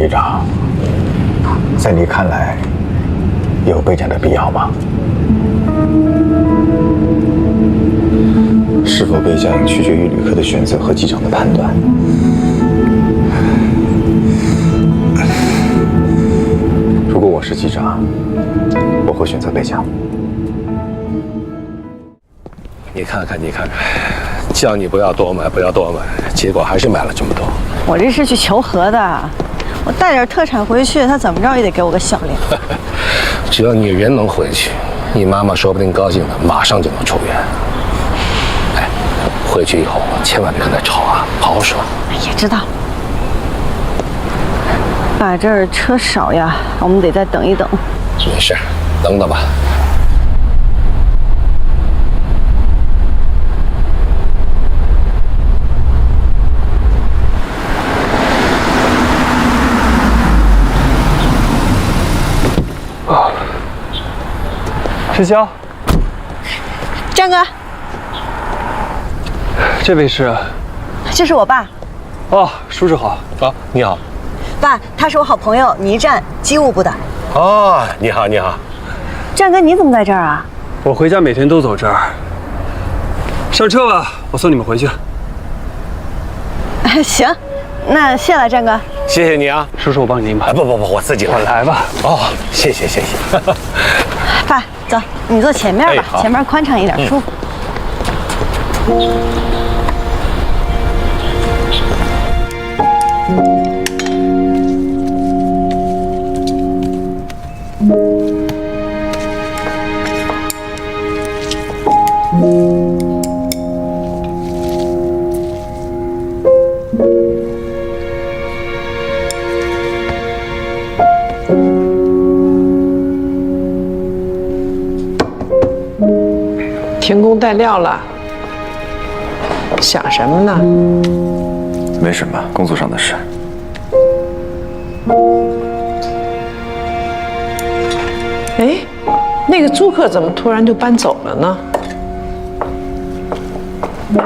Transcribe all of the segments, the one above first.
局长，在你看来，有备战的必要吗？是否备战取决于旅客的选择和机长的判断。如果我是机长，我会选择备战。你看看，叫你不要多买，结果还是买了这么多。我这是去求和的，我带点特产回去，他怎么着也得给我个笑脸。只要你人能回去，你妈妈说不定高兴的马上就能出院。哎，回去以后千万别跟他吵啊，好好说。也知道。爸，这儿车少呀，我们得再等一等。没事，等等吧。石潇，战哥，这位是？这是我爸。哦，叔叔好。啊，你好。爸，他是我好朋友倪战，机务部的。哦，你好。战哥，你怎么在这儿啊？我回家每天都走这儿。上车吧，我送你们回去。行，那谢了，战哥。谢谢你啊，叔叔，我帮你拎吧。不，我自己来。我来吧。哦，谢谢。爸，走，你坐前面吧，前面宽敞一点，舒服。停工带料了，想什么呢？没什么，工作上的事。哎，那个租客怎么突然就搬走了呢？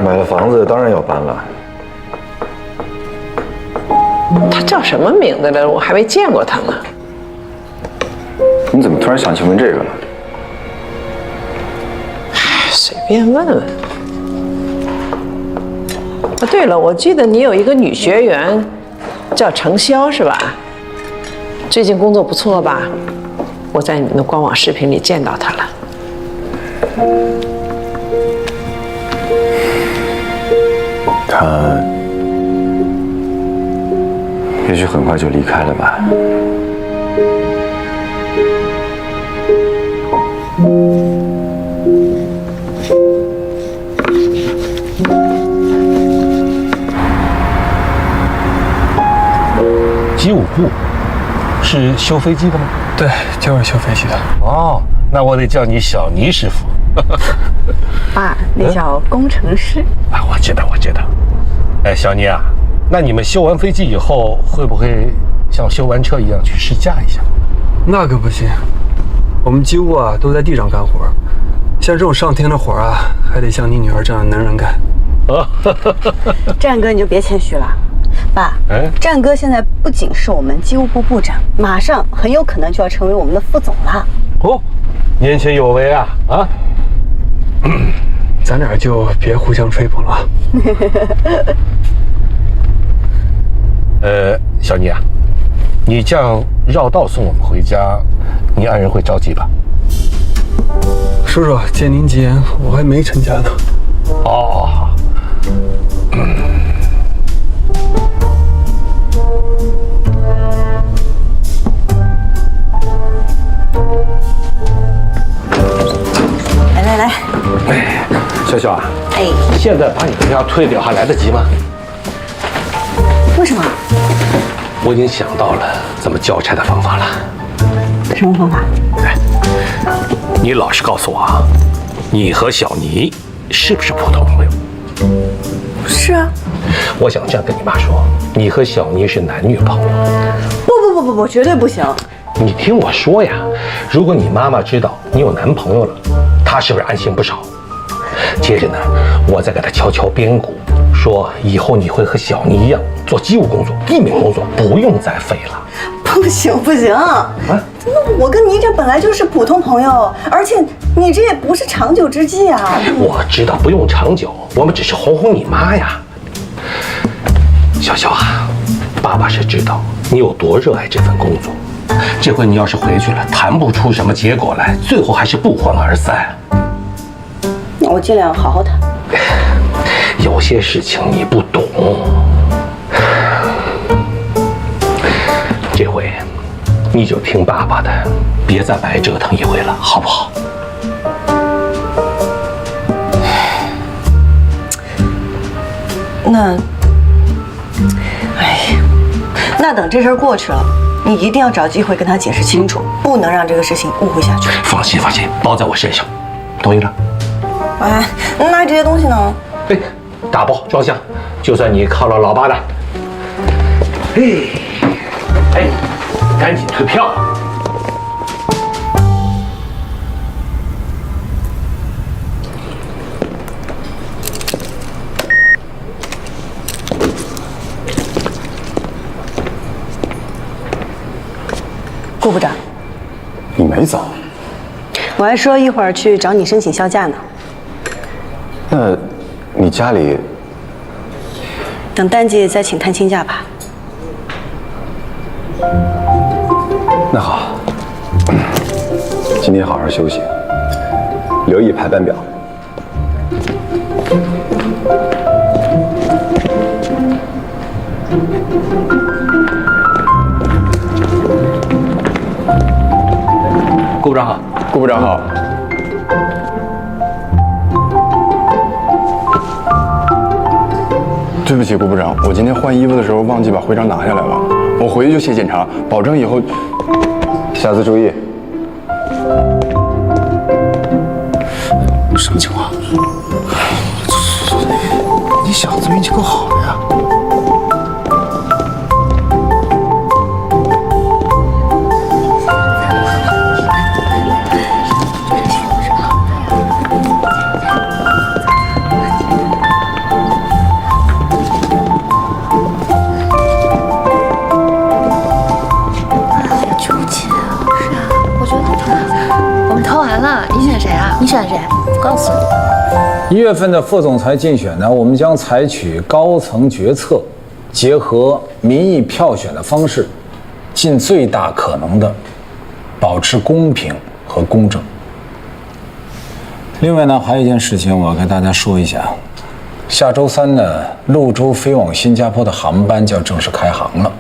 买了房子，当然要搬了。他叫什么名字来着？我还没见过他呢。你怎么突然想起问这个了？随便问问。啊，对了，我记得你有一个女学员，叫程潇是吧？最近工作不错吧？我在你们的官网视频里见到她了。他也许很快就离开了吧。机务部是修飞机的吗？对，就是修飞机的。哦，那我得叫你小倪师傅。爸，那叫工程师。啊，我知道。哎，小倪啊，那你们修完飞机以后，会不会像修完车一样去试驾一下？那可不行，我们机务啊都在地上干活，像这种上天的活啊，还得像你女儿这样的男人干。战哥，你就别谦虚了。爸，战哥现在不仅是我们机务部部长，马上很有可能就要成为我们的副总了。哦，年轻有为啊！啊，咱俩就别互相吹捧了。小倪啊，你这样绕道送我们回家，你爱人会着急吧？叔叔，借您吉言，我还没成家呢。哦，好。来，哎，潇潇啊，哎，现在把你的药退掉还来得及吗？为什么？我已经想到了怎么交差的方法了。什么方法？你老实告诉我啊，你和小倪是不是普通朋友？是啊。我想这样跟你妈说，你和小倪是男女朋友。不，绝对不行。你听我说呀，如果你妈妈知道你有男朋友了，她是不是安心不少？接着呢，我再给她敲敲边鼓，说以后你会和小妮一样做机务工作、地面工作，不用再飞了。不行不行，我跟你这本来就是普通朋友，而且你这也不是长久之计啊。我知道不用长久，我们只是哄哄你妈呀。小小啊，爸爸是知道你有多热爱这份工作。这回你要是回去了，谈不出什么结果来，最后还是不欢而散。我尽量好好谈。有些事情你不懂，这回你就听爸爸的，别再白折腾一回了，好不好？那等这事儿过去了，你一定要找机会跟他解释清楚，不能让这个事情误会下去。放心放心，包在我身上，同意了？哎，那这些东西呢？哎，打包装箱，就算你靠了老爸的。哎，赶紧退票。顾部长，你没走？我还说一会儿去找你申请销假呢。那你家里……等淡季再请探亲假吧。那好，今天好好休息，留意排班表。顾部长好，顾部长好。对不起，顾部长，我今天换衣服的时候忘记把徽章拿下来了，我回去就写检查，保证以后下次注意。什么情况？你小子运气够好的呀！你选谁？不告诉你。1月份的副总裁竞选呢，我们将采取高层决策，结合民意票选的方式，尽最大可能的保持公平和公正。另外呢，还有一件事情我要跟大家说一下，下周3呢，陆州飞往新加坡的航班就要正式开航了。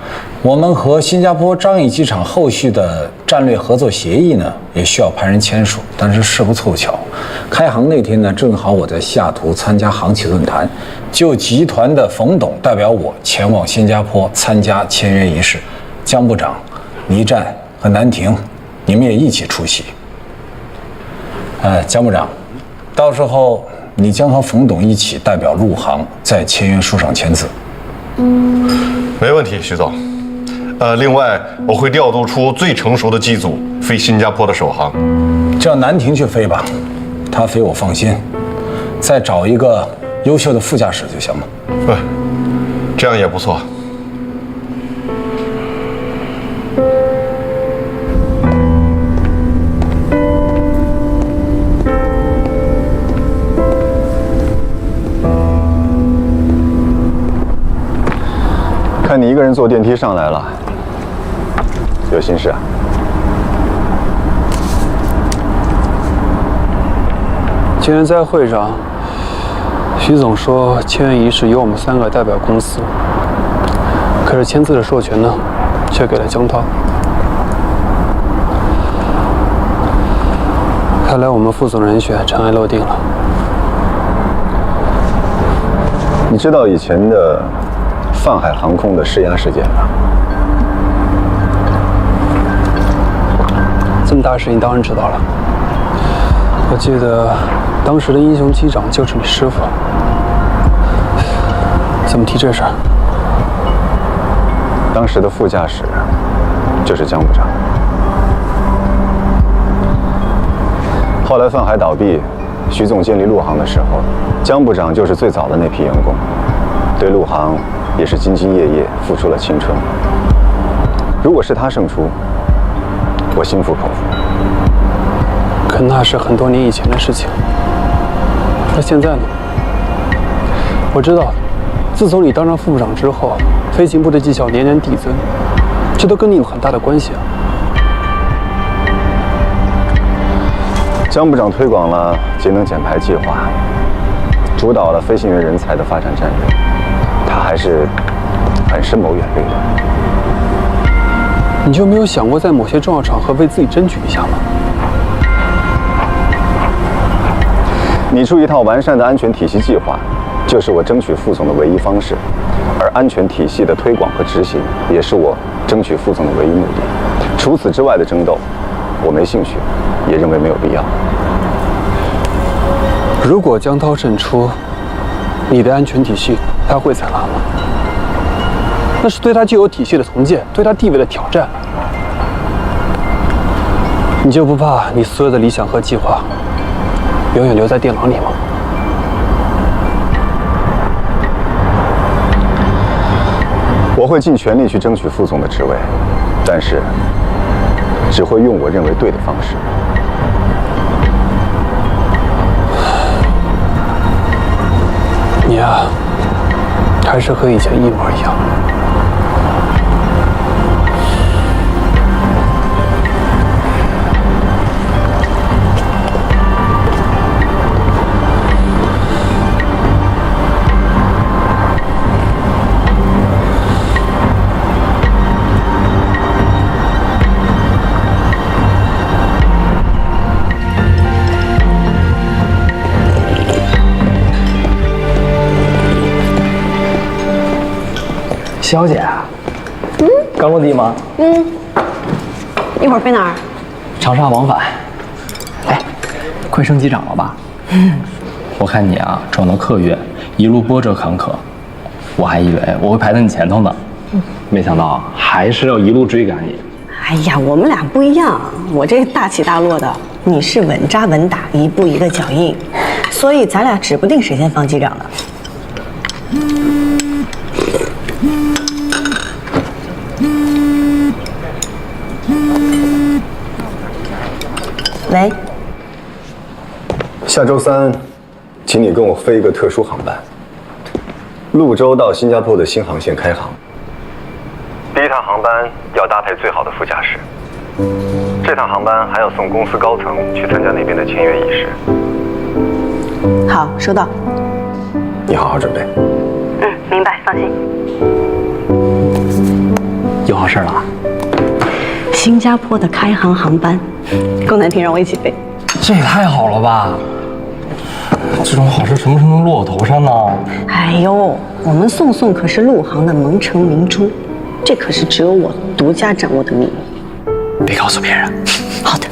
我们和新加坡樟宜机场后续的战略合作协议呢，也需要派人签署。但是事不凑巧，开航那天呢，正好我在西雅图参加航企论坛，就集团的冯董代表我前往新加坡参加签约仪式。江部长、倪战和南婷，你们也一起出席。江部长，到时候你将和冯董一起代表陆航在签约书上签字。没问题，徐总。另外我会调度出最成熟的机组飞新加坡的首航。叫南婷去飞吧，她飞我放心。再找一个优秀的副驾驶就行了。这样也不错。看你一个人坐电梯上来了，有心事啊？今天在会上，徐总说签约仪式由我们3个代表公司，可是签字的授权呢，却给了江涛。看来我们副总人选尘埃落定了。你知道以前的泛海航空的施压事件吗？这么大事你当然知道了。我记得当时的英雄机长就是你师傅。怎么提这事儿？当时的副驾驶就是江部长。后来泛海倒闭，徐总建立陆航的时候，江部长就是最早的那批员工。对陆航也是兢兢业业付出了青春。如果是他胜出，我心服口服。可那是很多年以前的事情。那现在呢？我知道，自从你当上副部长之后，飞行部的绩效年年递增，这都跟你有很大的关系啊。江部长推广了节能减排计划，主导了飞行员人才的发展战略，他还是很深谋远虑的。你就没有想过在某些重要场合为自己争取一下吗？拟出一套完善的安全体系计划，就是我争取副总的唯一方式，而安全体系的推广和执行，也是我争取副总的唯一目的。除此之外的争斗，我没兴趣，也认为没有必要。如果江涛胜出，你的安全体系他会采纳吗？那是对他既有体系的重建，对他地位的挑战。你就不怕你所有的理想和计划永远留在电脑里吗？我会尽全力去争取副总的职位，但是只会用我认为对的方式。你啊，还是和以前一模一样。小姐，刚落地吗？一会儿飞哪儿？长沙往返。哎，快升机长了吧？我看你啊，转到客运，一路波折坎坷，我还以为我会排在你前头呢，没想到还是要一路追赶你。哎呀，我们俩不一样，我这大起大落的，你是稳扎稳打，一步一个脚印，所以咱俩指不定谁先放机长的。喂，下周3，请你跟我飞一个特殊航班，潞州到新加坡的新航线开航。第一趟航班要搭配最好的副驾驶，这趟航班还要送公司高层去参加那边的签约仪式。好，收到。你好好准备。明白，放心。有好事了？新加坡的开航航班，龚南婷让我一起飞。这也太好了吧！这种好事什么时候能落我头上呢？哎呦，我们宋宋可是陆航的蒙城明珠，这可是只有我独家掌握的秘密。别告诉别人。好的。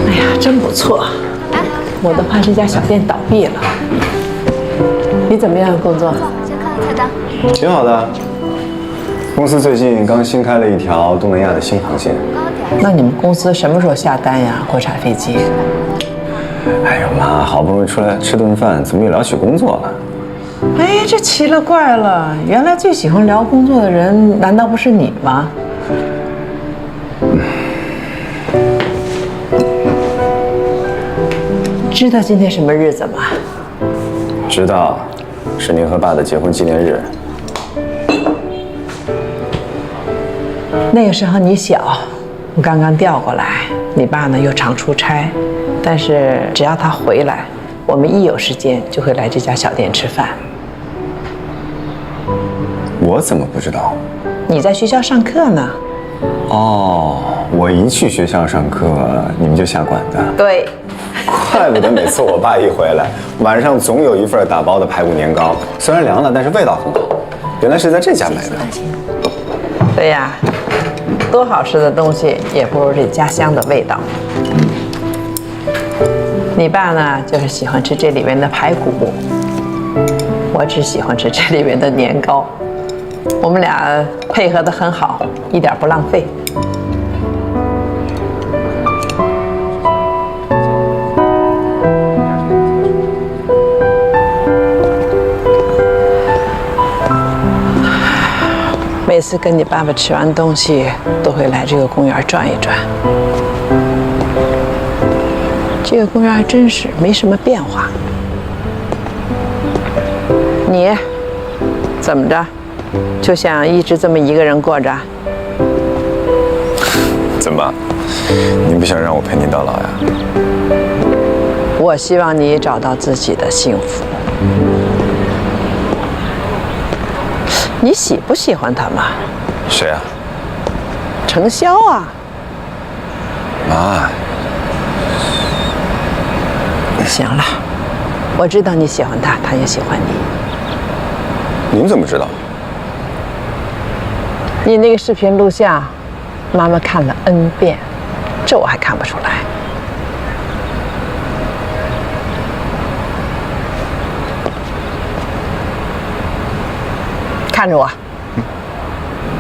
哎呀，真不错！我都怕这家小店倒闭了。你怎么样，工作？先看看菜单。挺好的。公司最近刚新开了一条东南亚的新航线。那你们公司什么时候下单呀？国产飞机？哎呦妈，好不容易出来吃顿饭，怎么又聊起工作了？哎，这奇了怪了，原来最喜欢聊工作的人，难道不是你吗？知道今天什么日子吗？知道，是您和爸的结婚纪念日。那个时候你小，我刚刚调过来，你爸呢又常出差，但是只要他回来，我们一有时间就会来这家小店吃饭。我怎么不知道？你在学校上课呢？哦，我一去学校上课，你们就下馆子。对。怪不得每次我爸一回来，晚上总有一份打包的排骨年糕，虽然凉了，但是味道很好。原来是在这家买的。对呀，多好吃的东西也不如这家乡的味道。你爸呢，就是喜欢吃这里面的排骨，我只喜欢吃这里面的年糕。我们俩配合得很好，一点不浪费。每次跟你爸爸吃完东西，都会来这个公园转一转。这个公园还真是没什么变化。你怎么着，就想一直这么一个人过着？怎么，你不想让我陪你到老呀？我希望你找到自己的幸福。你喜不喜欢他嘛？谁啊？程潇啊。妈。行了，我知道你喜欢他，他也喜欢你。您怎么知道？你那个视频录像，妈妈看了 N 遍，这我还看不出来。看着我，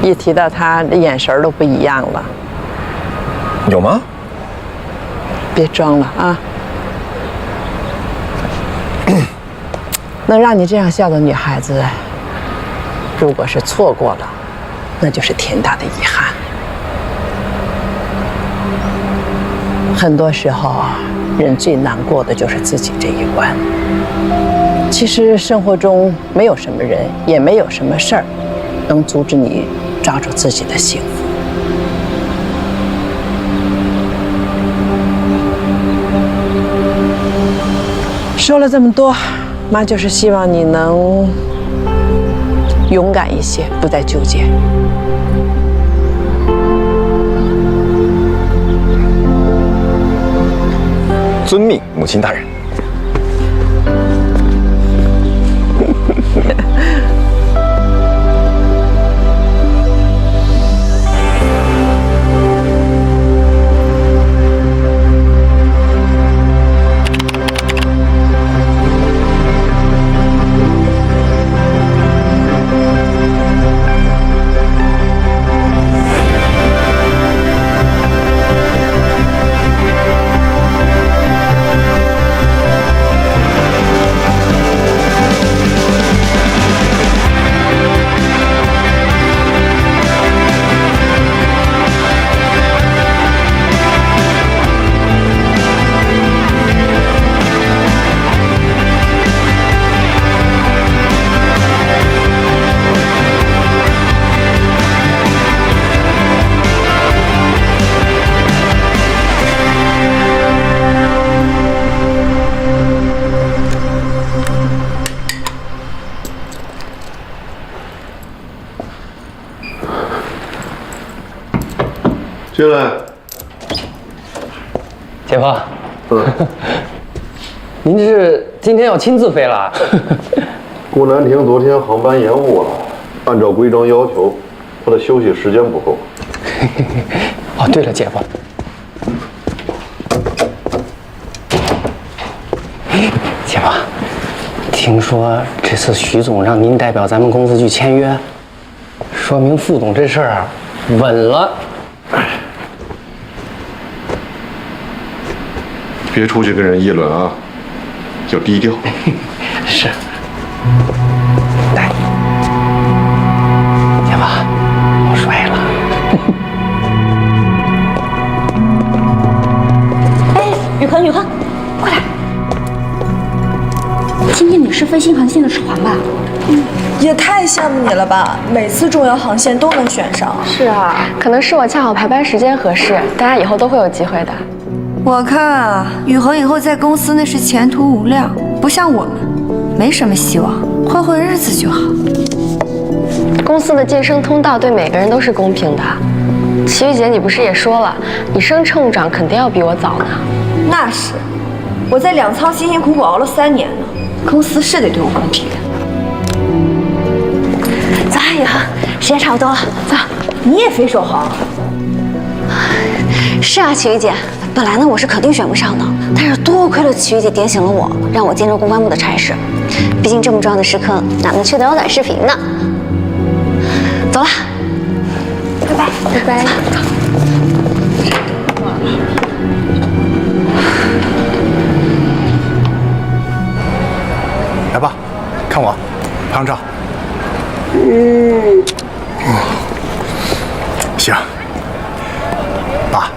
一提到他，眼神都不一样了。有吗？别装了啊！能让你这样笑的女孩子，如果是错过了，那就是天大的遗憾。很多时候啊，人最难过的就是自己这一关。其实生活中没有什么人，也没有什么事儿，能阻止你抓住自己的幸福。说了这么多，妈就是希望你能勇敢一些，不再纠结。遵命，母亲大人。进来。姐夫，您这是今天要亲自飞了？顾南亭昨天航班延误了，按照规章要求，他的休息时间不够。哦，对了，姐夫，姐夫，听说这次徐总让您代表咱们公司去签约，说明副总这事儿啊稳了。别出去跟人议论啊，要低调。是。来，姐夫，我摔了。哎，雨禾，雨禾，快来！今天你是飞新航线的指环吧？也太羡慕你了吧！每次重要航线都能选上。是啊，可能是我恰好排班时间合适，大家以后都会有机会的。我看啊，雨禾以后在公司那是前途无量，不像我们，没什么希望，混混日子就好。公司的晋升通道对每个人都是公平的。齐玉姐，你不是也说了，你升乘务长肯定要比我早呢。那是，我在粮仓辛辛苦苦熬了3年呢，公司是得对我公平。走啊，雨禾，时间差不多了，走。你也飞首航？是啊，齐玉姐。本来呢，我是肯定选不上的，但是多亏了齐玉姐点醒了我，让我兼着公关部的差事。毕竟这么重要的时刻，哪能缺得腰短视频呢？拜，拜拜。来吧，看我，拍张照。行。爸，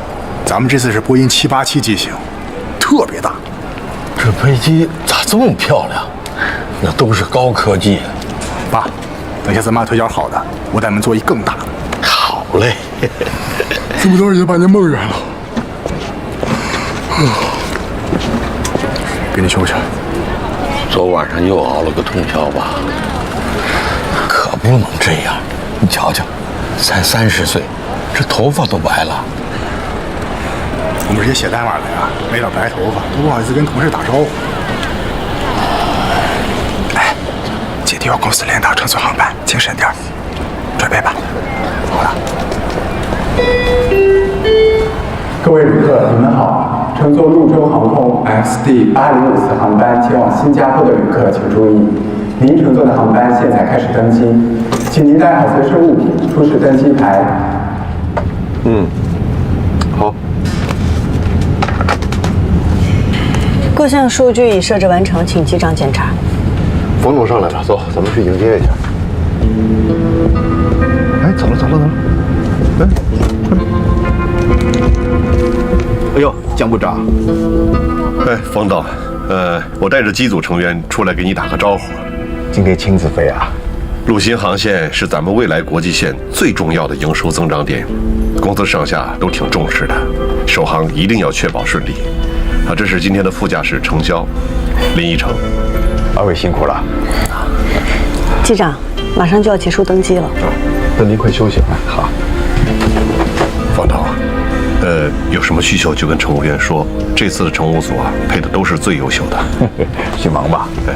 咱们这次是波音787机型，特别大。这飞机咋这么漂亮？那都是高科技。爸，等下咱妈腿脚好的，我带你们做一更大的。好嘞。这么着也把您梦圆了。给你休息。昨晚上又熬了个通宵吧？可不能这样，你瞧瞧，才30岁，这头发都白了。我们这些写代码的呀，没点白头发都不好意思跟同事打招呼。哎，姐弟要公司领导乘坐航班，精神点儿，准备吧。好了。各位旅客，你们好！乘坐陆州航空 XD805次航班前往新加坡的旅客请注意，您乘坐的航班现在开始登机，请您带好随身物品，出示登机牌。好。各项数据已设置完成，请机长检查。冯总上来了，走，咱们去迎接一下。哎，走了。哎，快点。哎呦，江部长。哎，冯导，我带着机组成员出来给你打个招呼。今天亲自飞啊？陆新航线是咱们未来国际线最重要的营收增长点，公司上下都挺重视的，首航一定要确保顺利。这是今天的副驾驶程潇、林依晨，二位辛苦了。机长，马上就要结束登机了。那您快休息吧。好。方导，有什么需求就跟乘务员说，这次的乘务组啊，配的都是最优秀的。去忙吧。对。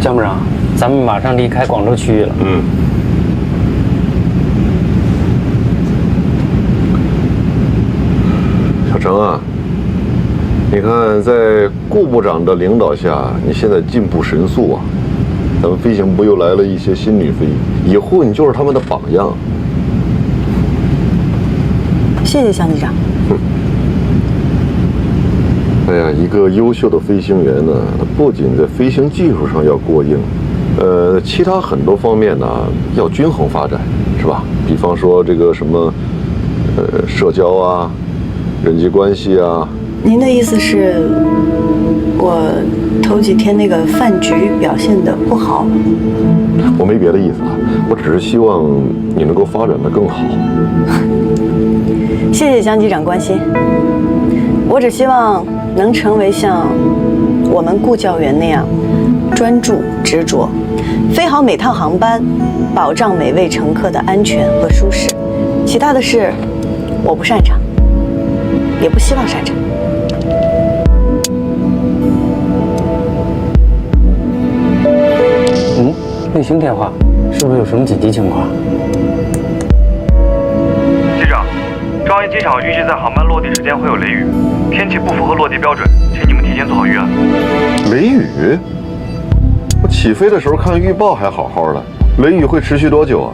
江部长，咱们马上离开广州区域了。小程啊，你看在顾部长的领导下，你现在进步神速啊！咱们飞行部又来了一些新女飞，以后你就是他们的榜样。谢谢向机长。哎呀，一个优秀的飞行员呢，他不仅在飞行技术上要过硬，其他很多方面呢要均衡发展，是吧？比方说这个什么，社交啊，人际关系啊。您的意思是，我头几天那个饭局表现得不好？我没别的意思啊，我只是希望你能够发展得更好。谢谢江机长关心，我只希望能成为像我们顾教员那样专注执着，飞好每趟航班，保障每位乘客的安全和舒适。其他的事我不擅长，也不希望擅长。卫星电话，是不是有什么紧急情况？机长，樟宜机场预计在航班落地时间会有雷雨，天气不符合落地标准，请你们提前做好预案。雷雨？我起飞的时候看预报还好好的，雷雨会持续多久啊？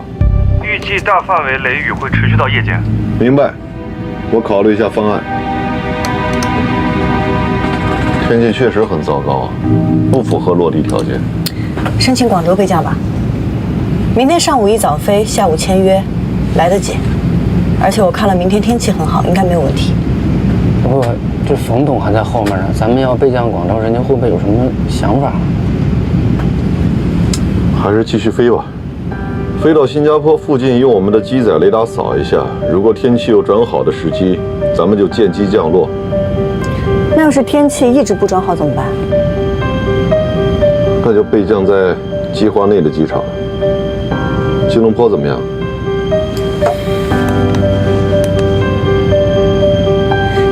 预计大范围雷雨会持续到夜间。明白，我考虑一下方案。天气确实很糟糕，不符合落地条件。申请广州备降吧。明天上午一早飞，下午签约，来得及。而且我看了明天天气很好，应该没有问题。不，这冯董还在后面呢，咱们要备降广州，人家会不会有什么想法？还是继续飞吧。飞到新加坡附近，用我们的机载雷达扫一下，如果天气有转好的时机，咱们就见机降落。那要是天气一直不转好怎么办？那就备降在计划内的机场。吉隆坡怎么样？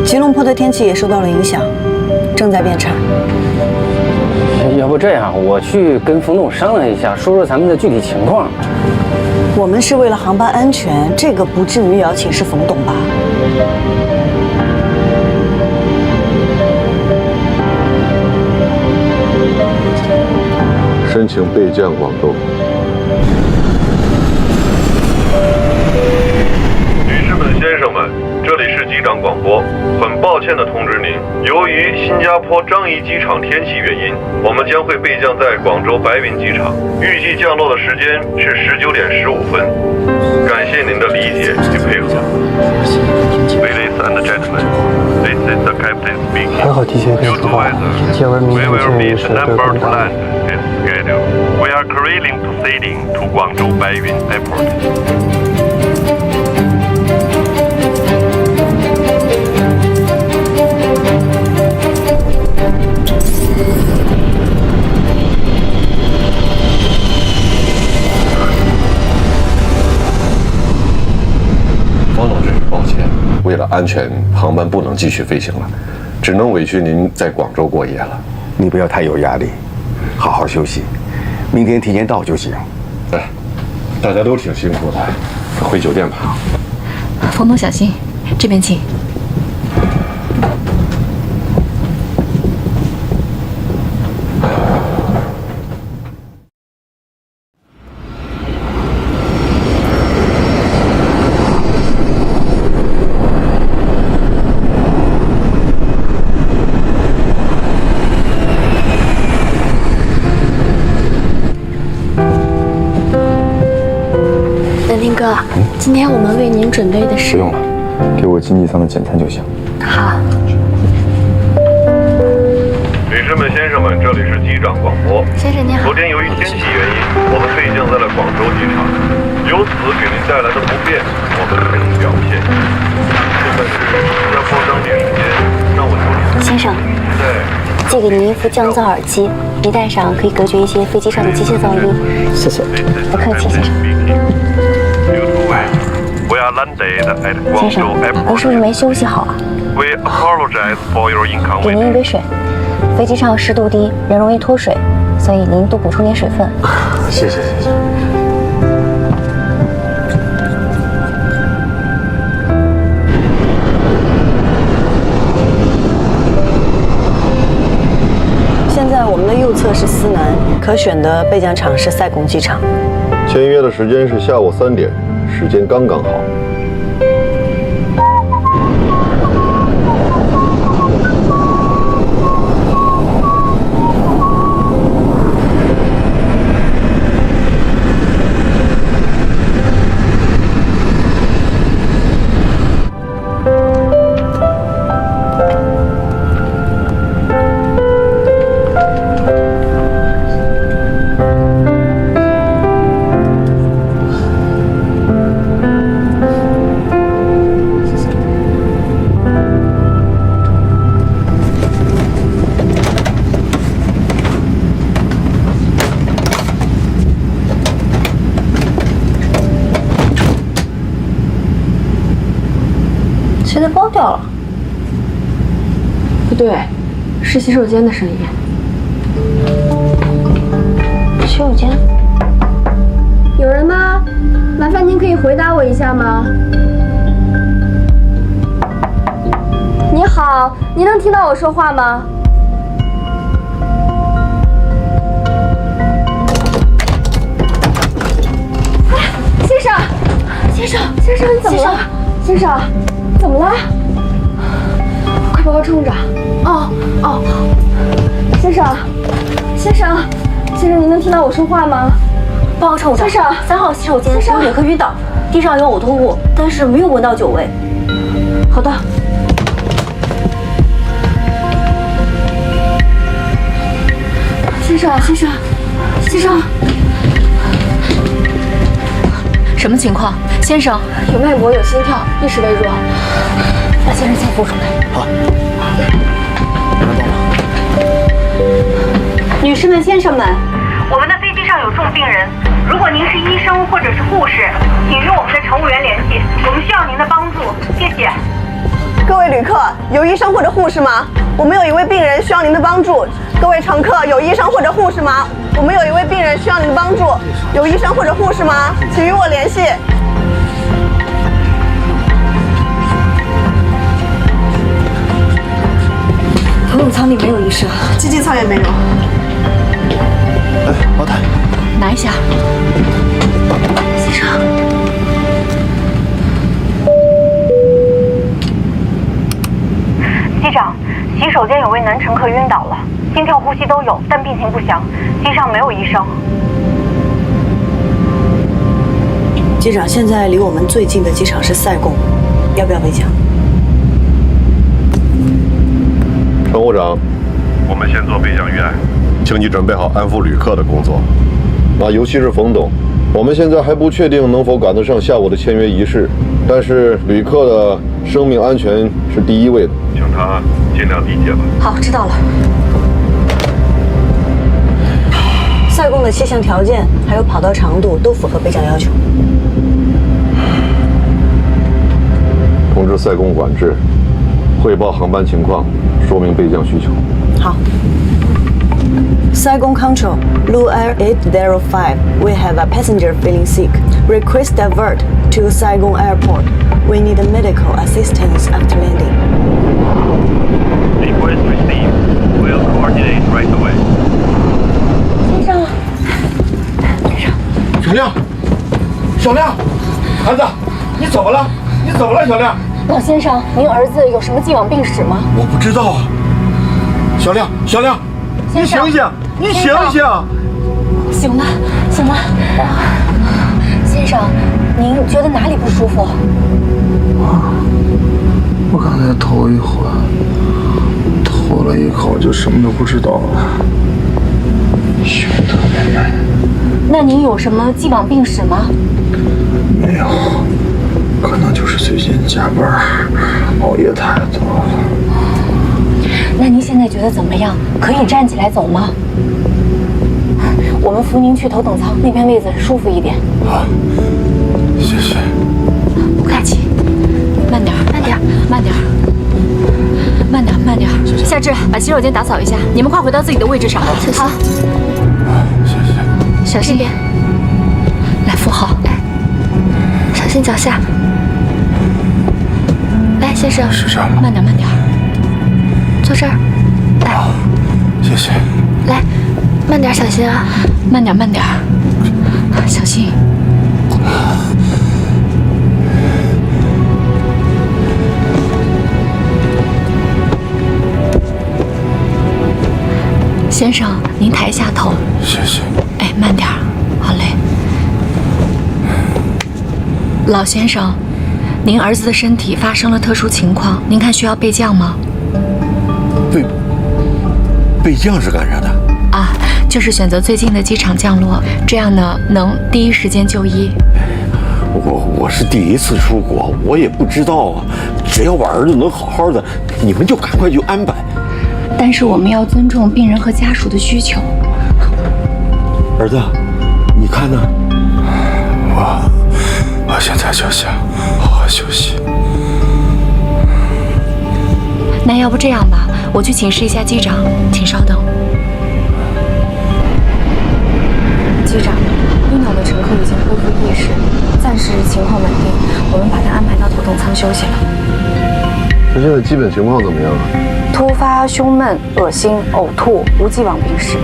吉隆坡的天气也受到了影响，正在变差。要不这样，我去跟冯总商量一下，说说咱们的具体情况。我们是为了航班安全，这个不至于要请示冯董吧？申请备降广州。女士们、先生们，这里是机长广播。很抱歉地通知您，由于新加坡樟宜机场天气原因，我们将会备降在广州白云机场，预计降落的时间是19点15分。感谢您的理解与配合。Ladies and gentlemen, this is the captain speaking. 还好提前跟你说话，接完明天建议是对公交。We are currently proceeding to Guangzhou Baiyun Airport. 方总，真是抱歉，为了安全，航班不能继续飞行了，只能委屈您在广州过夜了。你不要太有压力，好好休息，明天提前到就行。哎，大家都挺辛苦的，回酒店吧。冯总小心，这边请。哥，今天我们为您准备的是……不用了，给我经济舱的简餐就行。好。女士们、先生们，这里是机长广播。先生您好。昨天由于天气原因，我们备降在了广州机场，由此给您带来的不便，我们诚意表现。现在是新加坡当地时间上午9点。先生，借给您一副降噪耳机，一戴上可以隔绝一些飞机上的机械噪音。谢谢。不客气，先生。先生，您是不是没休息好啊？给您一杯水。飞机上湿度低，人容易脱水，所以您多补充点水分。谢谢，谢谢。现在我们的右侧是思南，可选的备降场是赛贡机场。签约的时间是下午3点，时间刚刚好。现在包掉了。不对，是洗手间的声音。洗手间？有人吗？麻烦您可以回答我一下吗？你好，您能听到我说话吗？先生，先生，先生，你怎么了？先生，怎么了？快帮我冲着！哦，先生，先生，先生，您能听到我说话吗？帮我冲着！先生，3号洗手间有旅客晕倒，地上有呕吐物，但是没有闻到酒味。好的。先生，先生，先生，什么情况？先生，有脉搏，有心跳，意识微弱。把先生先扶出来。好。女士们、先生们，我们的飞机上有重病人，如果您是医生或者是护士，请与我们的乘务员联系，我们需要您的帮助，谢谢。各位旅客，有医生或者护士吗？我们有一位病人需要您的帮助。各位乘客，有医生或者护士吗？我们有一位病人需要您的帮助，有医生或者护士吗？请与我联系。头等舱里没有医生，经济舱也没有。哎，老太，拿一下。先生。机长，洗手间有位男乘客晕倒了，心跳、呼吸都有，但病情不详，机上没有医生。机长，现在离我们最近的机场是塞贡，要不要备降？乘务长，我们先做备降预案，请你准备好安抚旅客的工作。那尤其是冯董，我们现在还不确定能否赶得上下午的签约仪式，但是旅客的生命安全是第一位的，请他尽量理解吧。好，知道了。塞贡的气象条件还有跑道长度都符合备降要求。通知塞贡管制，汇报航班情况，说明备降需求。好。Saigon Control, Blue Air 805. We have a passenger feeling sick. Request divert to Saigon Airport. We need medical assistance after landing. Request received. We'll coordinate right away. 先生，小亮，小亮，孩子，你怎么了？你怎么了，小亮？老先生，您儿子有什么既往病史吗？我不知道啊。小亮，小亮，你醒醒，你醒醒！醒了，醒了。先生，您觉得哪里不舒服？我刚才头一回，吐了一口就什么都不知道了，胸特别闷。那您有什么既往病史吗？没有，可能就是最近加班熬夜太多了。那您现在觉得怎么样？可以站起来走吗？我们扶您去头等舱，那边位子舒服一点。好，谢谢。不客气。慢点，慢点，慢点，慢点，慢点。夏至，把洗手间打扫一下，你们快回到自己的位置上。好，谢谢。小心点。来，扶好。来，小心脚下。来，先生。是这样吗？慢点，慢点。坐这儿。来。谢谢。来，慢点，小心啊。慢点，慢点。小心。先生，您抬下头。谢谢。哎，慢点儿，好嘞。老先生，您儿子的身体发生了特殊情况，您看需要备降吗？备降是干啥的？啊，就是选择最近的机场降落，这样呢能第一时间就医。我是第一次出国，我也不知道啊。只要我儿子能好好的，你们就赶快去安排。但是我们要尊重病人和家属的需求。儿子，你看呢？我现在就想好好休息。那要不这样吧，我去请示一下机长，请稍等。机长，晕倒的乘客已经恢复意识，暂时情况稳定，我们把他安排到头等舱休息了。他现在基本情况怎么样啊？突发胸闷、恶心、呕吐，无既往病史。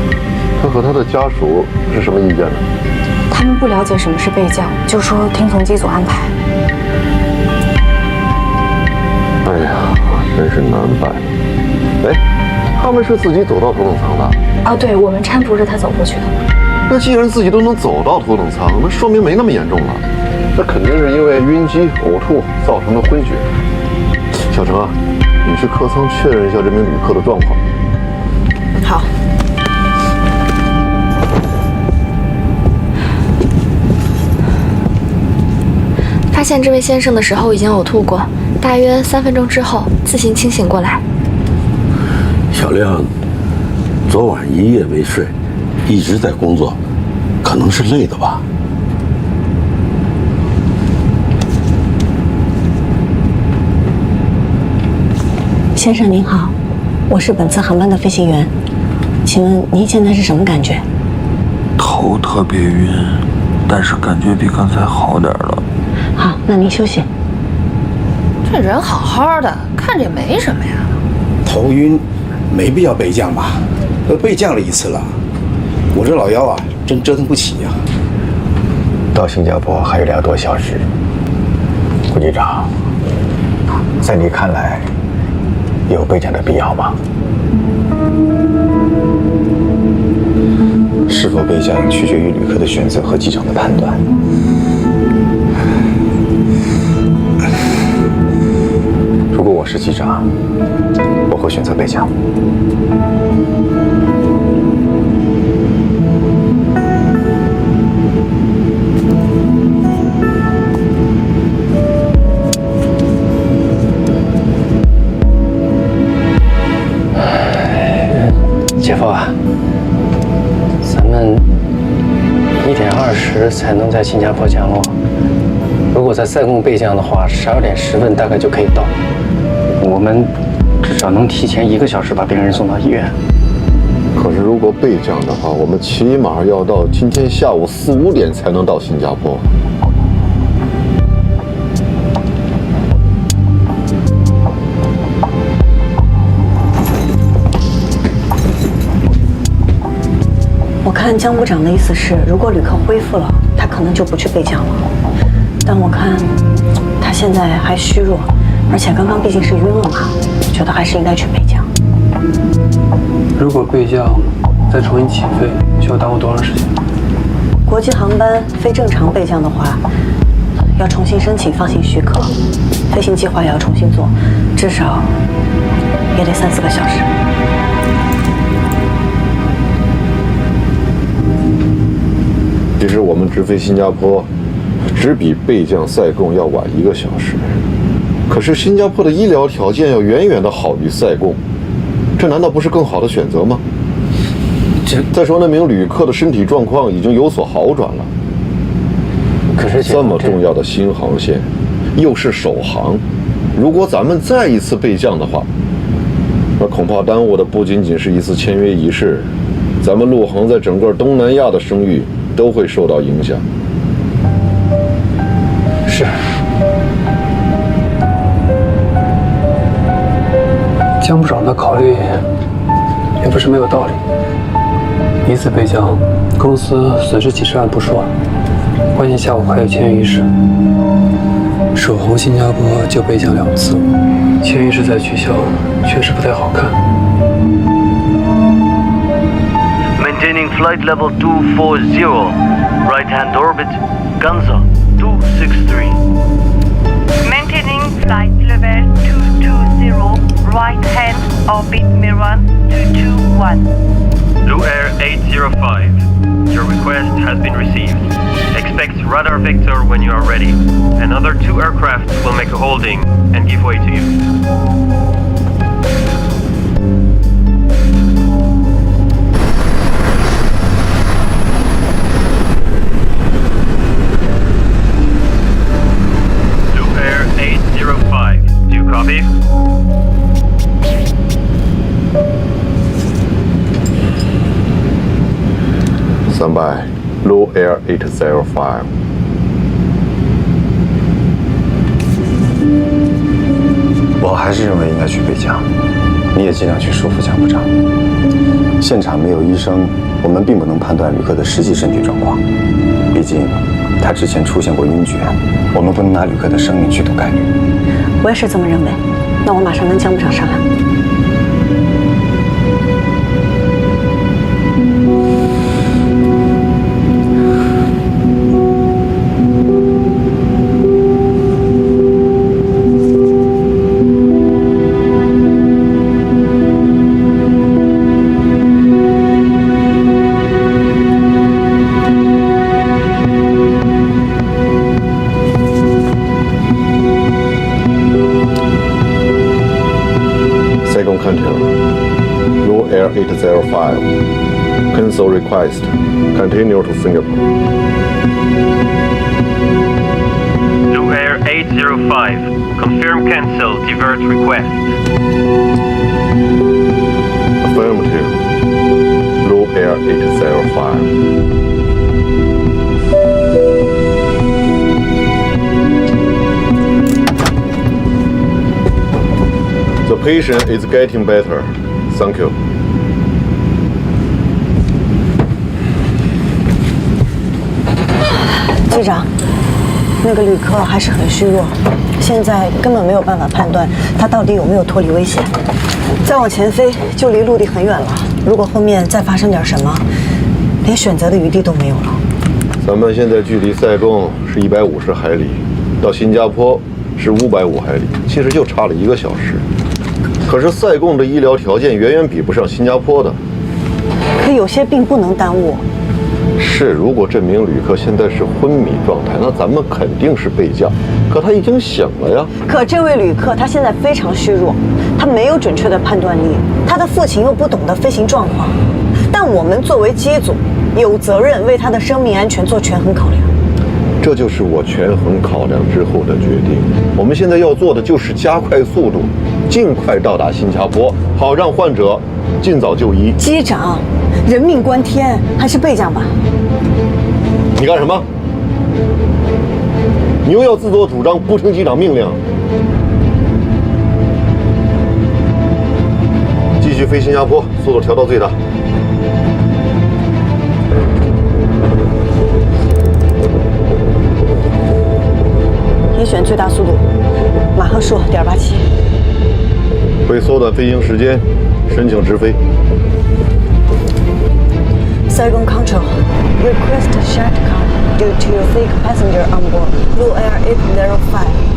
他和他的家属是什么意见呢？他们不了解什么是备降，就说听从机组安排。哎呀，真是难办。哎，他们是自己走到头等舱的？啊，对，我们搀扶着他走过去的。那既然自己都能走到头等舱，那说明没那么严重了。那肯定是因为晕机、呕吐造成的昏厥。小程啊，你去客舱确认一下这名旅客的状况。好。发现这位先生的时候已经呕吐过，大约3分钟之后自行清醒过来。小亮，昨晚一夜没睡，一直在工作，可能是累的吧。先生您好，我是本次航班的飞行员，请问您现在是什么感觉？头特别晕，但是感觉比刚才好点了。好，那您休息。这人好好的，看着也没什么呀。头晕，没必要备降吧？都备降了一次了，我这老腰啊，真折腾不起呀。到新加坡还有2多小时，顾机长，在你看来，有备降的必要吗？是否备降取决于旅客的选择和机长的判断。如果我是机长，我会选择备降。姐夫啊，咱们1点20才能在新加坡降落。如果在塞贡备降的话，12点10分大概就可以到。我们至少能提前1个小时把病人送到医院。可是如果备降的话，我们起码要到今天下午4、5点才能到新加坡。我看江部长的意思是，如果旅客恢复了，他可能就不去备降了。但我看他现在还虚弱，而且刚刚毕竟是晕了嘛，觉得还是应该去备降。如果备降再重新起飞，需要耽误多长时间？国际航班非正常备降的话，要重新申请放行许可，飞行计划也要重新做，至少也得3、4个小时。其实我们直飞新加坡，只比备降塞贡要晚1个小时。可是新加坡的医疗条件要远远的好于塞贡，这难道不是更好的选择吗？再说那名旅客的身体状况已经有所好转了。可是这么重要的新航线，又是首航，如果咱们再一次备降的话，那恐怕耽误的不仅仅是一次签约仪式，咱们陆航在整个东南亚的声誉都会受到影响。是。江部长的考虑也不是没有道理。一次备降，公司损失几十万不说，关键下午还有签约仪式。首航新加坡就备降2次，签约仪式再取消，确实不太好看。Maintaining flight level 240, right-hand orbit, Ganza 263. Maintaining flight level 220, right-hand orbit, Miran 221. Blue Air 805, your request has been received. Expect radar vector when you are ready. Another 2 aircraft will make a holding and give way to you. Blue Air 805, do you copy? Stand by, Blue Air 805. 我还是认为应该去备降，你也尽量去说服江部长。现场没有医生，我们并不能判断旅客的实际身体状况，毕竟他之前出现过晕厥，我们不能拿旅客的生命去赌概率。我也是这么认为，那我马上跟江部长商量。Blue Air 805. Cancel request. Continue to Singapore. Blue Air 805. 805, confirm cancel divert request. Affirmative. Low Air 805. The patient is getting better. Thank you. 机长，那个旅客还是很虚弱，现在根本没有办法判断他到底有没有脱离危险。再往前飞就离陆地很远了，如果后面再发生点什么，连选择的余地都没有了。咱们现在距离塞贡是150海里，到新加坡是550海里，其实就差了1个小时。可是塞贡的医疗条件远远比不上新加坡的。可有些病不能耽误。是，如果这名旅客现在是昏迷状态，那咱们肯定是备降。可他已经醒了呀。可这位旅客他现在非常虚弱，他没有准确的判断力，他的父亲又不懂得飞行状况。但我们作为机组，有责任为他的生命安全做权衡考量。这就是我权衡考量之后的决定。我们现在要做的就是加快速度，尽快到达新加坡，好让患者尽早就医。机长，人命关天，还是备降吧。你干什么？你又要自作主张，不听机长命令？继续飞新加坡，速度调到最大。你选最大速度，马赫数.87。为缩短飞行时间，申请直飞。Saigon Control, request shutdown due to thick passenger on board. Blue Air 805.